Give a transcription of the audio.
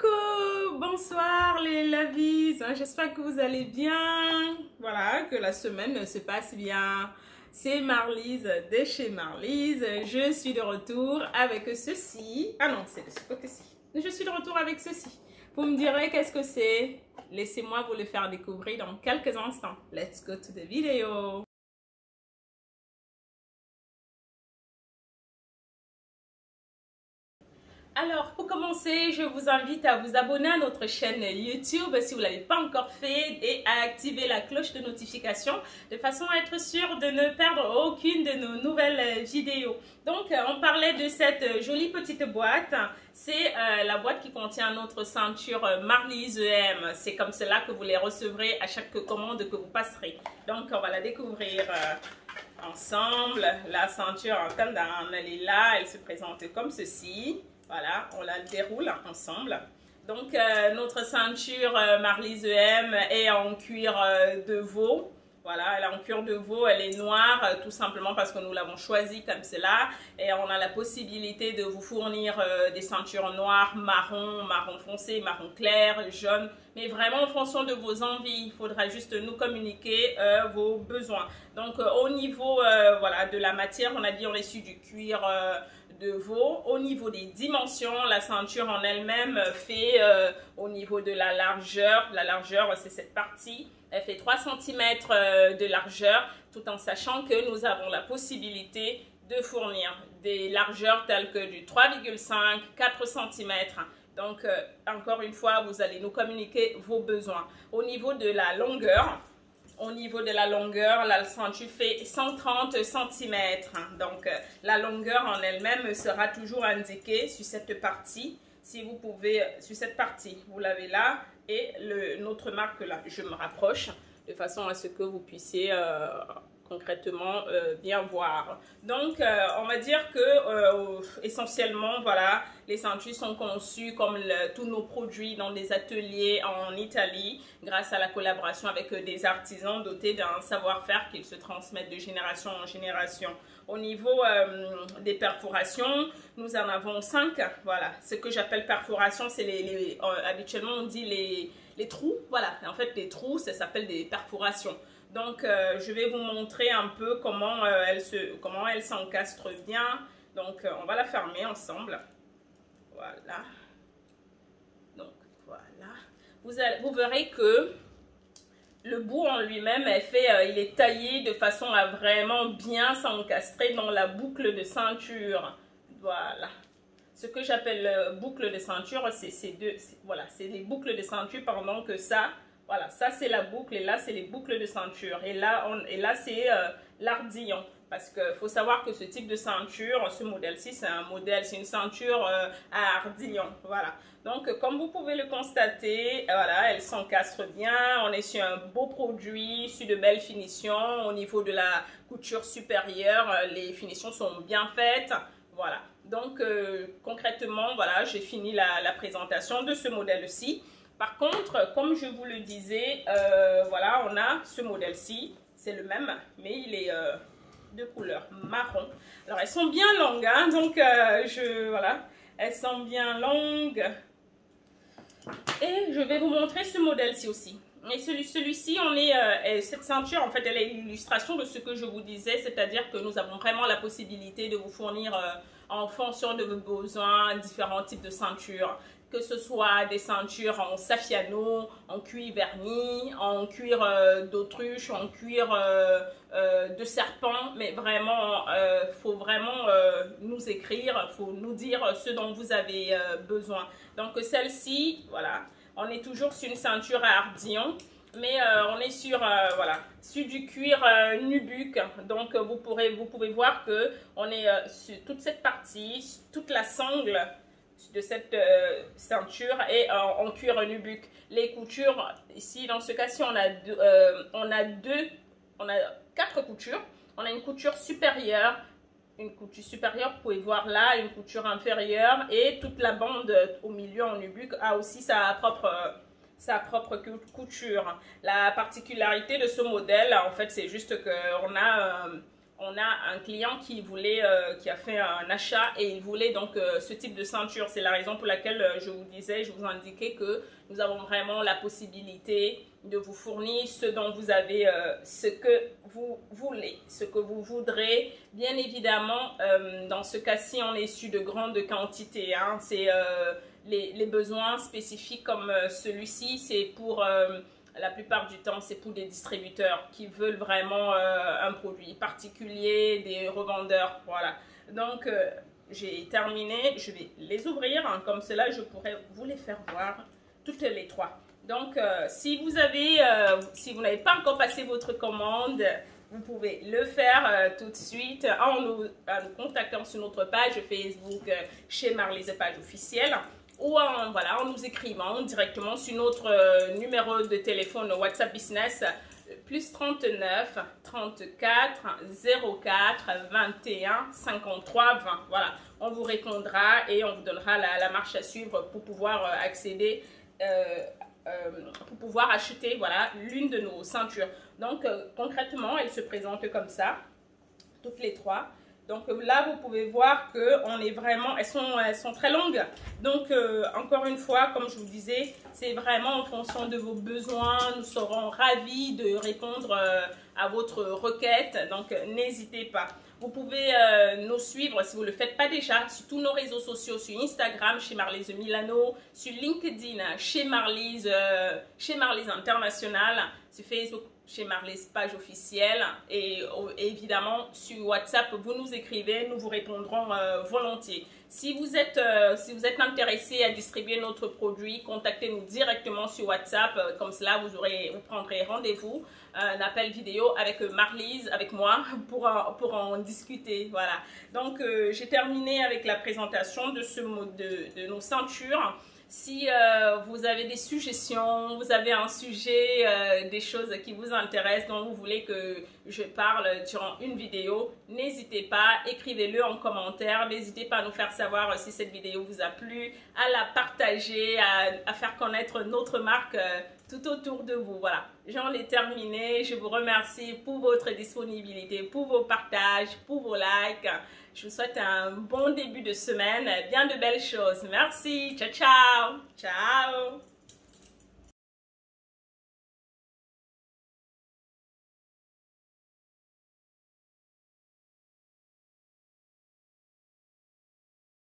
Coucou, bonsoir les Lavis, j'espère que vous allez bien, voilà, que la semaine se passe bien. C'est Marlise de chez Marlise, je suis de retour avec ceci, ah non c'est de ce côté-ci, je suis de retour avec ceci. Vous me direz qu'est-ce que c'est, laissez-moi vous le faire découvrir dans quelques instants. Let's go to the video. Alors, pour commencer, je vous invite à vous abonner à notre chaîne YouTube si vous ne l'avez pas encore fait et à activer la cloche de notification de façon à être sûr de ne perdre aucune de nos nouvelles vidéos. Donc, on parlait de cette jolie petite boîte. C'est la boîte qui contient notre ceinture Marlise EM. C'est comme cela que vous les recevrez à chaque commande que vous passerez. Donc, on va la découvrir ensemble. La ceinture en termes elle est là, elle se présente comme ceci. Voilà, on la déroule ensemble. Donc, notre ceinture Marlise EM est en cuir de veau. Voilà, elle est en cuir de veau, elle est noire, tout simplement parce que nous l'avons choisie comme cela. Et on a la possibilité de vous fournir des ceintures noires, marron, marron foncé, marron clair, jaune. Mais vraiment en fonction de vos envies, il faudra juste nous communiquer vos besoins. Donc, au niveau voilà, de la matière, on a dit on est sur du cuir de veau. Au niveau des dimensions, la ceinture en elle-même fait au niveau de la largeur c'est cette partie, elle fait 3 cm de largeur, tout en sachant que nous avons la possibilité de fournir des largeurs telles que du 3,5, 4 cm. Donc, encore une fois, vous allez nous communiquer vos besoins. Au niveau de la longueur, la ceinture fait 130 cm. Donc, la longueur en elle-même sera toujours indiquée sur cette partie. Si vous pouvez, sur cette partie, vous l'avez là et notre marque là. Je me rapproche de façon à ce que vous puissiez concrètement bien voir. Donc, on va dire que essentiellement, voilà, les ceintures sont conçues comme tous nos produits dans des ateliers en Italie grâce à la collaboration avec des artisans dotés d'un savoir-faire qu'ils se transmettent de génération en génération. Au niveau des perforations, nous en avons 5. Voilà, ce que j'appelle perforation, c'est habituellement on dit les trous. Voilà, en fait les trous, ça s'appelle des perforations. Donc, je vais vous montrer un peu comment elle s'encastre bien. Donc, on va la fermer ensemble. Voilà. Donc, voilà. Vous verrez que le bout en lui-même, il est taillé de façon à vraiment bien s'encastrer dans la boucle de ceinture. Voilà. Ce que j'appelle boucle de ceinture, c'est les boucles de ceinture pendant que ça... Voilà, ça c'est la boucle et là c'est les boucles de ceinture. Et là c'est l'ardillon. Parce qu'il faut savoir que ce type de ceinture, ce modèle-ci, c'est une ceinture à ardillon. Voilà. Donc, comme vous pouvez le constater, voilà, elle s'encastre bien. On est sur un beau produit, sur de belles finitions. Au niveau de la couture supérieure, les finitions sont bien faites. Voilà. Donc, concrètement, voilà, j'ai fini la présentation de ce modèle-ci. Par contre, comme je vous le disais, voilà, on a ce modèle-ci, c'est le même, mais il est de couleur marron. Alors, elles sont bien longues, hein, donc voilà, elles sont bien longues. Et je vais vous montrer ce modèle-ci aussi. Et celui-ci, cette ceinture, en fait, elle est l'illustration de ce que je vous disais, c'est-à-dire que nous avons vraiment la possibilité de vous fournir en fonction de vos besoins différents types de ceintures. Que ce soit des ceintures en saffiano, en cuir verni, en cuir d'autruche, en cuir de serpent. Mais vraiment, faut vraiment nous écrire, faut nous dire ce dont vous avez besoin. Donc celle-ci, voilà, on est toujours sur une ceinture à ardillon. Mais on est sur, voilà, sur du cuir nubuck. Donc vous pouvez voir que on est sur toute cette partie, toute la sangle de cette ceinture est en cuir nubuck. Les coutures, ici dans ce cas-ci, on a 4 coutures. On a une couture supérieure, vous pouvez voir là, une couture inférieure et toute la bande au milieu en nubuck a aussi sa propre couture. La particularité de ce modèle, en fait, c'est juste qu'on a on a un client qui voulait, qui a fait un achat et il voulait donc ce type de ceinture. C'est la raison pour laquelle je vous disais, je vous indiquais que nous avons vraiment la possibilité de vous fournir ce dont vous avez, ce que vous voulez, ce que vous voudrez. Bien évidemment, dans ce cas-ci, on est issu de grandes quantités. Hein. C'est les besoins spécifiques comme celui-ci, c'est pour... la plupart du temps, c'est pour des distributeurs qui veulent vraiment un produit particulier, des revendeurs, voilà. Donc, j'ai terminé, je vais les ouvrir, hein, comme cela, je pourrais vous les faire voir, toutes les trois. Donc, si vous n'avez pas encore passé votre commande, vous pouvez le faire tout de suite en nous contactant sur notre page Facebook chez Marlise Page officielle. Ou en nous écrivant directement sur notre numéro de téléphone WhatsApp Business plus 39 34 04 21 53 20. Voilà, on vous répondra et on vous donnera la marche à suivre pour pouvoir accéder, pour pouvoir acheter voilà, l'une de nos ceintures. Donc concrètement, elle se présente comme ça, toutes les trois. Donc là, vous pouvez voir qu'on est vraiment, elles sont très longues. Donc encore une fois, comme je vous disais, c'est vraiment en fonction de vos besoins. Nous serons ravis de répondre à votre requête. Donc n'hésitez pas. Vous pouvez nous suivre si vous ne le faites pas déjà sur tous nos réseaux sociaux, sur Instagram chez Marlise Milano, sur LinkedIn chez Marlise International, sur Facebook chez Marlise Page officielle et évidemment sur WhatsApp, vous nous écrivez, nous vous répondrons volontiés. Si vous êtes intéressé à distribuer notre produit, contactez-nous directement sur WhatsApp, comme cela vous prendrez rendez-vous, un appel vidéo avec Marlise, avec moi, pour en discuter. Voilà. Donc j'ai terminé avec la présentation de nos ceintures. Si vous avez des suggestions, vous avez un sujet, des choses qui vous intéressent, dont vous voulez que je parle durant une vidéo, n'hésitez pas, écrivez-le en commentaire, n'hésitez pas à nous faire savoir si cette vidéo vous a plu, à la partager, à faire connaître notre marque tout autour de vous. Voilà, j'en ai terminé, je vous remercie pour votre disponibilité, pour vos partages, pour vos likes. Je vous souhaite un bon début de semaine, bien de belles choses. Merci, ciao, ciao. Ciao.